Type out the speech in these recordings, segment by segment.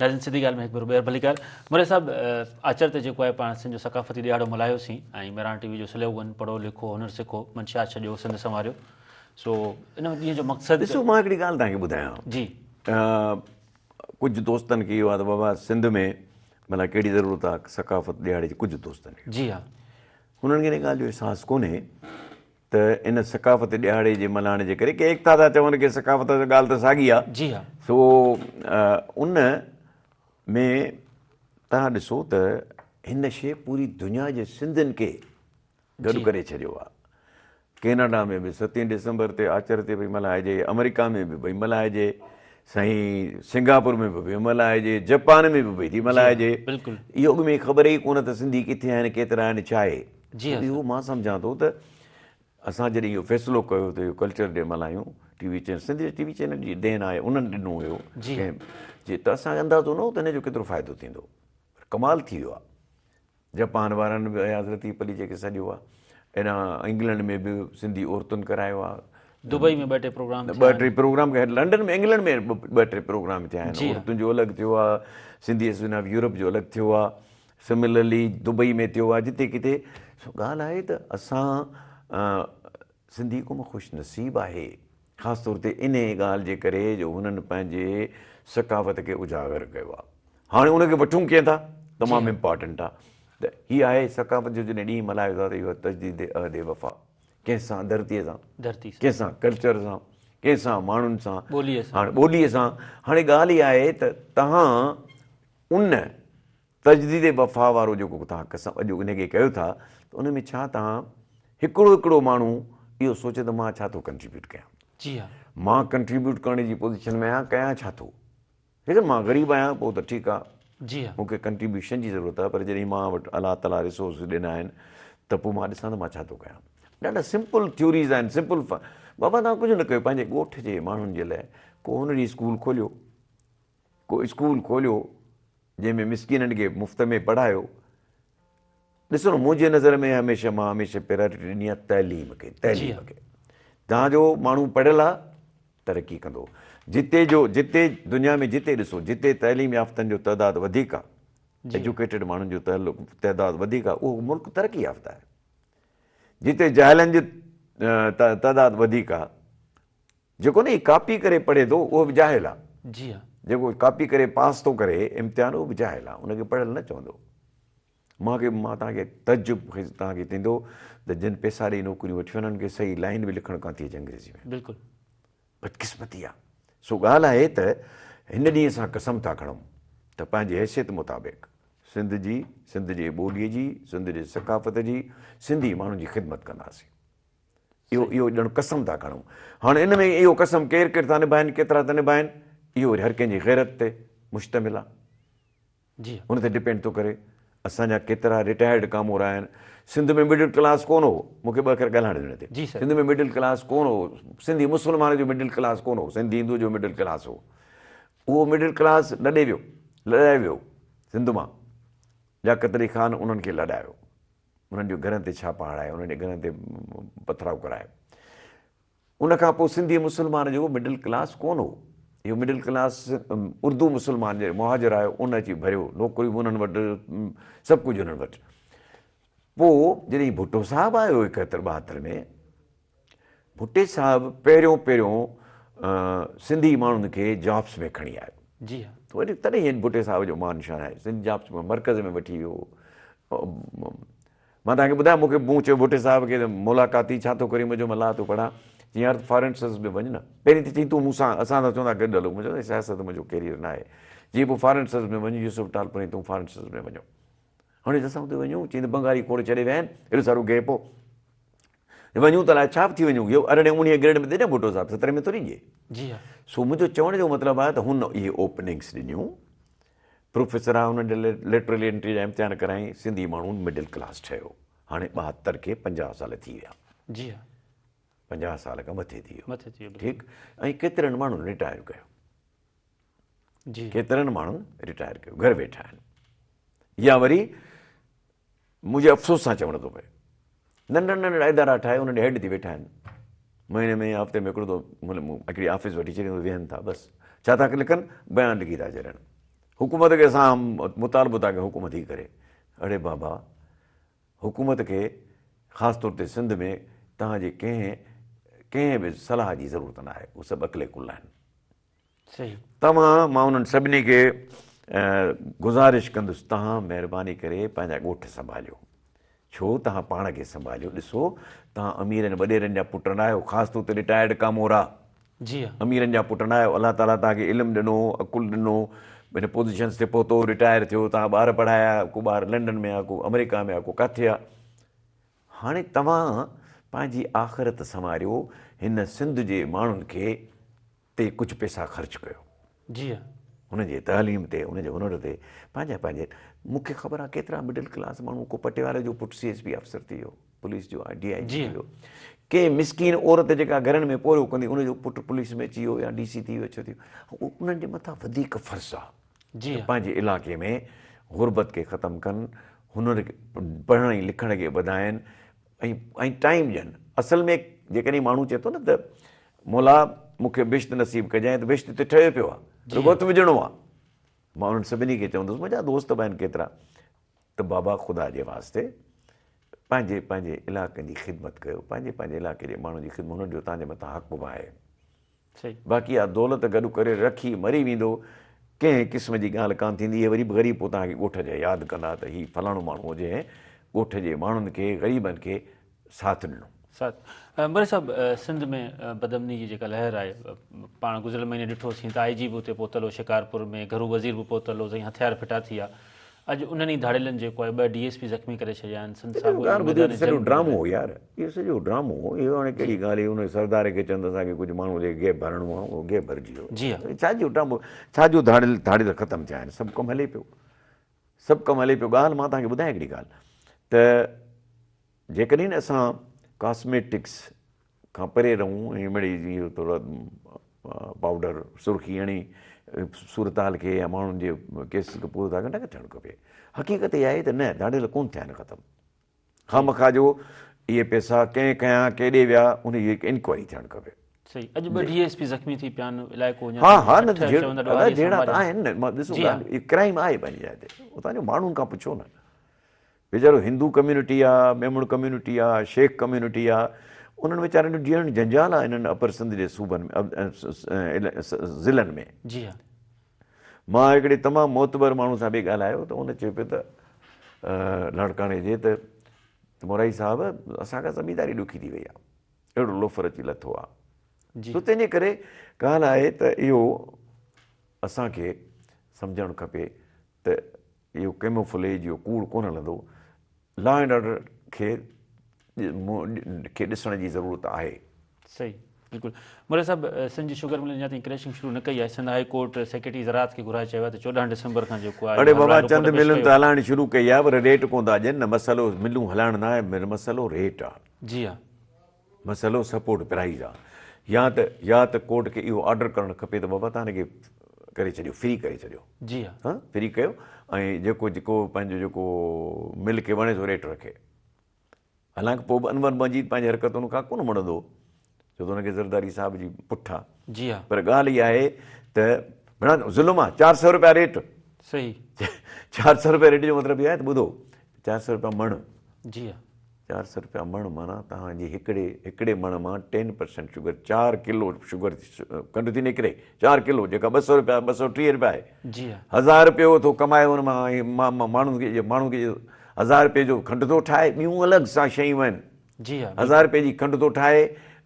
ॾाढी सिधी ॻाल्हि में हिकु भेरो ॿीहर भली ॻाल्हि मुरे साहिबु आचर ते जेको आहे पाण सिंध जो सकाफ़ती ॾियारो मल्हायोसीं ऐं मेरान टीवी जो स्लोगन पढ़ो लिखो हुनर सिखो मंशा छॾियो सिंध संवारियो सो इन ॾींहं जो मक़सदु ॾिसो मां हिकिड़ी ॻाल्हि तव्हांखे ॿुधायां जी कुझु दोस्तनि खे इहो आहे त बाबा सिंध में माना कहिड़ी ज़रूरत आहे सकाफ़त ॾियारे जी कुझु दोस्तनि खे जी हा हुननि खे इन ॻाल्हि जो अहसासु कोन्हे त इन सकाफ़त ॾियारे जे मल्हाइण जे करे के एकता था चवनि की सकाफ़त जी ॻाल्हि त साॻी आहे जी हा सो उन में तव्हां ॾिसो त हिन शइ पूरी दुनिया जे सिंधियुनि खे गॾु करे छॾियो आहे कैनेडा में बि 7 डिसंबर ते आचर ते भई मल्हाइजे अमेरिका में बि भई मल्हाइजे साईं सिंगापुर में बि भई मल्हाइजे जापान में बि भई थी मल्हाइजे बिल्कुलु इहो अॻु में ख़बर ई कोन त सिंधी किथे आहिनि केतिरा आहिनि छा आहे जी इहो मां सम्झां थो त असां जॾहिं इहो फ़ैसिलो कयो त इहो कल्चर डे मल्हायूं TV channel Sindhi TV channel जी देन आहे उन्हनि ॾिनो हुयो कंहिं जे त असांखे अंदाज़ो न हो त हिन जो केतिरो फ़ाइदो थींदो कमाल थी वियो आहे जापान वारनि बि हज़रत पली जेके सॼो आहे एॾा इंग्लैंड में बि सिंधी औरतुनि करायो आहे दुबई में 2-3 प्रोग्राम 2-3 प्रोग्राम कया लंडन में इंग्लैंड में 2-3 प्रोग्राम थिया आहिनि औरतुनि जो अलॻि थियो आहे सिंधी एसोसिएशन ऑफ यूरोप जो अलॻि थियो आहे सिमिलरली दुबई में थियो आहे जिते किथे सो ॻाल्हि आहे त असां सिंधी क़ौम ख़ुशि नसीबु आहे ख़ासि तौर ते इन ॻाल्हि जे करे जो हुननि पंहिंजे सकाफ़त खे उजागर कयो आहे हाणे उनखे वठूं कीअं था तमामु इम्पॉर्टेंट आहे त हीअ आहे सकाफ़त जो जॾहिं ॾींहुं मल्हायो था त इहो तजदीद अहद वफ़ा कंहिंसां धरतीअ सां कंहिंसां कल्चर सां कंहिंसां माण्हुनि सां हाणे ॿोलीअ सां हाणे ॻाल्हि इहा आहे त तव्हां उन तजदीद वफ़ा वारो जेको तव्हां कसम अॼु उनखे कयो था त उन में छा तव्हां हिकिड़ो माण्हू इहो सोचे त मां छा थो कंट्रीब्यूट कयां जी हा मां कंट्रीब्यूट करण जी पोज़ीशन में आहियां कयां छा थो लेकिन मां ग़रीब आहियां पोइ त ठीकु आहे जी हा मूंखे कंट्रीब्यूशन जी ज़रूरत आहे पर जॾहिं मां वटि अलाह ताला रिसोर्स ॾिना आहिनि त पोइ मां ॾिसां त मां छा थो कयां ॾाढा सिंपल थ्योरीज़ आहिनि सिंपल बाबा तव्हां कुझु न कयो पंहिंजे ॻोठ जे माण्हुनि जे लाइ को हुन ॾींहुं स्कूल खोलियो को स्कूल खोलियो जंहिंमें मिसकिननि खे मुफ़्त में पढ़ायो ॾिसो न मुंहिंजे नज़र में मां हमेशह प्रायोरिटी ॾिनी आहे तइलीम खे तव्हांजो माण्हू पढ़ियल आहे तरक़ी कंदो जिते दुनिया में जिते ॾिसो जिते तइलीम याफ़्तनि जो तइदादु वधीक आहे एजुकेटेड माण्हुनि जो तइदादु वधीक आहे उहो मुल्क तरक़ी याफ़्ता आहे जिते जाहिलनि जो तइदादु वधीक आहे जेको न कापी करे पढ़े थो उहो बि जाहिल आहे जी हा जेको कापी करे पास थो करे इम्तिहान उहो बि जाहिल आहे उनखे पढ़ियल न चवंदो मां तव्हांखे तजुब तव्हांखे थींदो त जिन पैसा ॾेई नौकरियूं वठी वञनि खे सही लाइन बि लिखणु कान थी अचे अंग्रेज़ी में बिल्कुलु बदकिस्मती आहे सो ॻाल्हि आहे त हिन ॾींहं असां कसम था खणूं त पंहिंजी हैसियत मुताबिक़ सिंध जे ॿोलीअ जी सिंध जे सकाफ़त जी सिंधी माण्हुनि जी ख़िदमत कंदासीं इहो ॼण कसम था खणूं हाणे इन में इहो कसम केरु था निभाइनि केतिरा था निभाइनि इहो वरी हर कंहिंजी ग़ैरत ते मुश्तमिल आहे जी उन ते डिपेंड थो करे असांजा केतिरा रिटायर्ड कामोर आहिनि सिंध में मिडिल क्लास कोन हो मूंखे ॿ करे ॻाल्हाइण ॾिनो ते सिंध में मिडिल क्लास कोन हो सिंधी मुस्लमान जो मिडिल क्लास कोन हो सिंधी हिंदू जो मिडिल क्लास हो उहो मिडिल क्लास लॾाए वियो सिंध मां लियाकत अली ख़ान उन्हनि खे लॾायो उन्हनि जो घरनि ते छापा हणाए उन्हनि जे घरनि ते पथराव कराए उनखां पोइ सिंधी मुस्लमान जो मिडिल क्लास कोन हो इहो मिडिल क्लास उर्दू मुस्लमान जे मुहाजिर आयो उन अची भरियो नौकरियूं उन्हनि वटि सभु कुझु उन्हनि वटि पोइ जॾहिं भुट्टो साहिबु आयो 71-72 में भुट्टे साहिबु पहिरियों सिंधी माण्हुनि खे जॉब्स में खणी आयो जी हा वरी तॾहिं भुट्टे साहिब जो मान शान आहे सिंधी जॉब्स में मर्कज़ में वठी वियो मां तव्हांखे ॿुधायां मूं चयो भुट्टे साहिब खे मुलाक़ाती छा थो करे मुंहिंजो मां ला थो पढ़ां यार फॉरेन सर्विस में वञ न पहिरीं त चई तूं मूंसां असां त चवंदा गॾु हलो मुंहिंजो सियासत मुंहिंजो कैरियर न आहे जीअं पोइ फॉरेन सर्विस में वञू यूसुफ टालपुरी तूं फॉरेन सर्विस में वञो हाणे असां हुते वञूं चई त बंगाली खोड़ छॾे विया आहिनि एॾो सारो गैप हो वञूं त अलाए छा बि थी वञूं इहो 19 ग्रेड में ॾे न भुट्टो साहिबु 17 में थोरी ॾिए जी हा सो मुंहिंजो चवण जो मतिलबु आहे त हुन इहे ओपनिंग्स ॾिनियूं प्रोफेसर आहे हुन लेटरल एंट्री जा इम्तिहान कराई सिंधी माण्हू मिडिल क्लास ठहियो हाणे 72 खे 50 साल थी विया जी हा 50 साल खां मथे थी वियो ठीकु ऐं केतिरनि माण्हुनि रिटायर कयो जी केतिरनि माण्हुनि रिटायर कयो घर वेठा आहिनि या वरी मुंहिंजे अफ़सोस सां चवणो थो पए नंढा इदारा ठाहे उन्हनि हेड थी वेठा आहिनि महीने में हफ़्ते में हिकिड़ी ऑफिस वठी छॾींदो वेहनि था बसि छा था लिखनि बयानु लिखी था छॾनि हुकूमत खे असां मुतालबो था कयूं हुकूमत ई करे। अड़े बाबा, हुकूमत खे ख़ासि तौर ते सिंध में तव्हांजे कंहिं बि सलाह जी ज़रूरत न आहे, उहे सभु अकले कुल आहिनि। सही। मां उन्हनि सभिनी खे गुज़ारिश कंदुसि, तव्हां महिरबानी करे पंहिंजा ॻोठ संभालियो। छो तव्हां पाण खे संभालियो। ॾिसो, तव्हां अमीरनि वॾेरनि जा पुट न आहियो, ख़ासि तौर ते रिटायर्ड कामोरा। जी हाँ। अमीरनि जा पुट न आहियो। अलाह ताला तव्हांखे इल्मु ॾिनो, अकुलु ॾिनो, हिन पोज़ीशन्स ते पहुतो, रिटायर थियो, तव्हां ॿार पढ़ाया, को ॿार लंडन में आहे, को अमेरिका में आहे, को किथे आहे। हाणे तव्हां पंहिंजी आख़िरत संवारियो, हिन सिंध जे माण्हुनि खे ते कुझु पैसा ख़र्चु कयो। जी हाँ। हुनजे तालीम ते, हुनजे हुनर ते, पंहिंजे मूंखे ख़बर आहे केतिरा मिडिल क्लास माण्हू, को पटेवारे जो पुटु CSP अफ़सर थी वियो, पुलिस जो DIG थी वियो। के मिसकीन औरत जेका घरनि में पोरियो कंदी, उनजो पुटु पुलिस में अची वियो या DC थी वियो, छो थी वियो। उन्हनि जे मथां वधीक फ़र्ज़ु आहे जी पंहिंजे इलाइक़े में गुरबत खे ख़तमु कनि, हुनर खे पढ़ण ऐं लिखण खे वधाइनि ऐं टाइम ॾियनि। असल में जेकॾहिं माण्हू चए थो न त मौला मूंखे बिश्त नसीब कजांइ, त बिश्त ते ठहियो पियो आहे, रुॻो हथु विझणो आहे। मां उन्हनि सभिनी खे चवंदुसि, मुंहिंजा दोस्त बि आहिनि केतिरा, त बाबा ख़ुदा जे वास्ते पंहिंजे इलाइक़नि जी ख़िदमत कयो, पंहिंजे इलाइक़े जे माण्हुनि जी ख़िदमत, हुननि जो तव्हांजे मथां हक़ बि आहे। सही। बाक़ी आहे दौलत गॾु करे रखी मरी वेंदो, कंहिं क़िस्म जी ॻाल्हि कान थींदी। इहे वरी बि ग़रीब पोइ तव्हांखे ॻोठ जा यादि कंदा त हीउ फलाणो माण्हू हुजे, ॻोठ जे माण्हुनि खे, ग़रीबनि खे साथ ॾिनो। मरे साहब, सिंध में बदमनी जी जेका लहर आहे, पाण गुज़िरियल महीने ॾिठोसीं त IG बि उते पहुतल हो शिकारपुर में, घरू वज़ीर बि पहुतल हो, हथियार फिटा थी विया। अॼु उन्हनि ई धाड़ेलनि जेको आहे 2 DSP ज़ख़्मी करे छॾिया आहिनि। सॼो ड्रामो हो यार, इहो सॼो ड्रामो हो। इहो हाणे कहिड़ी ॻाल्हि हुई, उन सरदार खे चवंदा असांखे कुझु माण्हू जे गैप भरणो आहे, उहो गैप भरिजी वियो। जी हाँ। छाजो ड्रामो, छाजो धाड़ेल ख़तमु थिया आहिनि, सभु कमु हले पियो, सभु कमु हले पियो। ॻाल्हि मां तव्हांखे ॿुधायां हिकिड़ी ॻाल्हि, त जेकॾहिं असां कॉस्मेटिक्स खां परे रहूं ऐं मिड़ी इहो थोरो पाउडर सुर्खी हणी सूरत हाल खे या माण्हुनि जे केस खे पूरो था कनि, न थियणु खपे। हक़ीक़त इहा आहे त न, धाड़ेल कोन थिया आहिनि ख़तमु। खामखा जो इहे पैसा कंहिं कया, केॾे विया, उनजी हिकु इंक्वायरी थियणु खपे। सही। अॼु 2 DSP ज़ख़्मी थी पिया आहिनि, इलाइक़ो हा न, जहिड़ा त आहिनि न। मां ॾिसो, इहो क्राइम आहे पंहिंजी जाइ ते, उतां जो माण्हुनि खां पुछो न। वीचारो हिंदू कम्यूनिटी आहे, मेमण कम्यूनिटी आहे, शेख कम्यूनिटी आहे, उन्हनि वीचारनि जो जीअण जंजाल आहे इन्हनि अपर सिंध जे सूबनि में, ज़िलनि में। जी हाँ। मां हिकिड़े तमामु मोतबर माण्हू सां बि ॻाल्हायो, त उन चयो पियो त लाड़काणे जे त मोराई साहिबु असांखां ज़मीदारी ॾुखी थी वई आहे, अहिड़ो लोफर अची लथो आहे। त तंहिंजे करे ॻाल्हि आहे त इहो असांखे सम्झणु खपे त इहो कैमोफ्लेज, इहो कूड़ कोन हलंदो। लॉ एंड ऑर्डर खे ॾिसण जी ज़रूरत आहे। सही, बिल्कुलु। मोरे साहब, सिंध जी शुगर मिलनि अञा ताईं क्रैशिंग शुरू न कई आहे। सिंध हाई कोर्ट सेक्रेटरी ज़राअत खे घुराए चयो आहे त 14 डिसंबर खां जेको आहे, अड़े बाबा, चंद मिलनि त हलाइण शुरू कई आहे, पर रेट कोन था ॾियनि न। मसइलो मिलूं हलाइण न आहे, मसइलो रेट आहे। जी हाँ। मसइलो सपोर्ट प्राइज़ आहे। या त कोर्ट खे इहो ऑर्डर करणु खपे त बाबा तव्हां हिनखे करे छॾियो, फ्री करे छॾियो। जी हाँ। हा, फ्री कयो ऐं जेको पंहिंजो जेको मिल खे वणे थो रेट रखे। हालांकि पोइ बि अनवर मजीद पंहिंजी हरकतुनि खां कोन मणंदो, छो त हुनखे ज़रदारी साहिब जी पुठि आहे। जी हाँ। पर ॻाल्हि इहा आहे त भेण ज़ुल्म आहे। 400 रुपया रेट। सही। 400 रुपया रेट जो मतिलबु इहा आहे त ॿुधो, 400 रुपया मण। जी हाँ। 400 रुपया मण माना तव्हांजी हिकिड़े मण मां 10% शुगर, 4 किलो शुगर खंडु थी निकिरे। 4 किलो जेका 200 रुपया, 230 रुपया आहे। जी हाँ। 1000 रुपयो थो कमाए हुन मां माण्हुनि खे 1000 रुपये जो खंडु थो ठाहे, ॿियूं अलॻि सां शयूं आहिनि। जी हाँ। 1000 रुपये जी खंडु थो ठाहे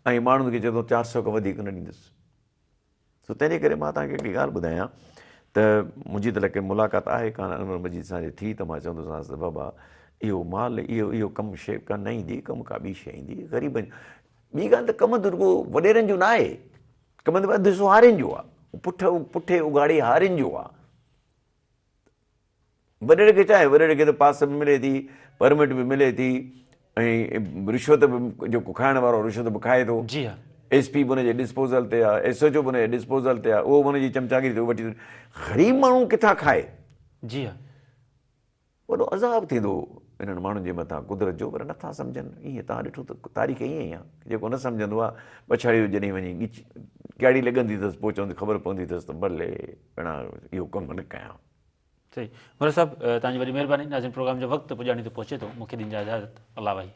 ऐं माण्हुनि खे चए थो 400 खां वधीक न ॾींदुसि। सो तंहिंजे करे मां तव्हांखे हिकिड़ी ॻाल्हि ॿुधायां त मुंहिंजी त लॻे मुलाक़ात आहे कान अनवर मजीद सां जे थी, त मां चवंदोसांसि त बाबा इहो माल, इहो कमु शइ का न ईंदी, कमु का ॿी शइ ईंदी ग़रीबनि। ॿी ॻाल्हि त कमु त रुॻो वॾेरनि जो न आहे, कमु त अधु हिसो हारियुनि जो आहे, पुठे उघाड़ी हारियुनि जो आहे। वॾेरे खे छा आहे, वॾेरे खे त पास बि मिले थी, परमिट बि मिले थी, ऐं रिश्वत बि जेको खाइण वारो रिश्वत बि खाए थो। जी हाँ। SP बि हुनजे डिस्पोज़ल ते आहे, SHO बि हुनजे डिस्पोज़ल ते आहे, उहो बि हुनजी चमचागिरी थो वठी। ग़रीब माण्हू किथां खाए? जी हाँ। वॾो अज़ाब थींदो इन्हनि माण्हुनि जे मथां कुदरत जो, पर नथा सम्झनि। ईअं तव्हां ॾिठो त तारीख़ ईअं ई आहे, जेको न सम्झंदो आहे पछाड़ियो जॾहिं वञी कहिड़ी लॻंदी अथसि, पोइ चवंदी ख़बर पवंदी अथसि त भले पिणा इहो कमु न कयां। सही मुराद साहब तव्हांजी वॾी महिरबानी। नाज़िम प्रोग्राम जो वक़्तु पुॼाणी ते पहुचे थो, मूंखे ॾींदा इजाज़त। अल्लाह भाई।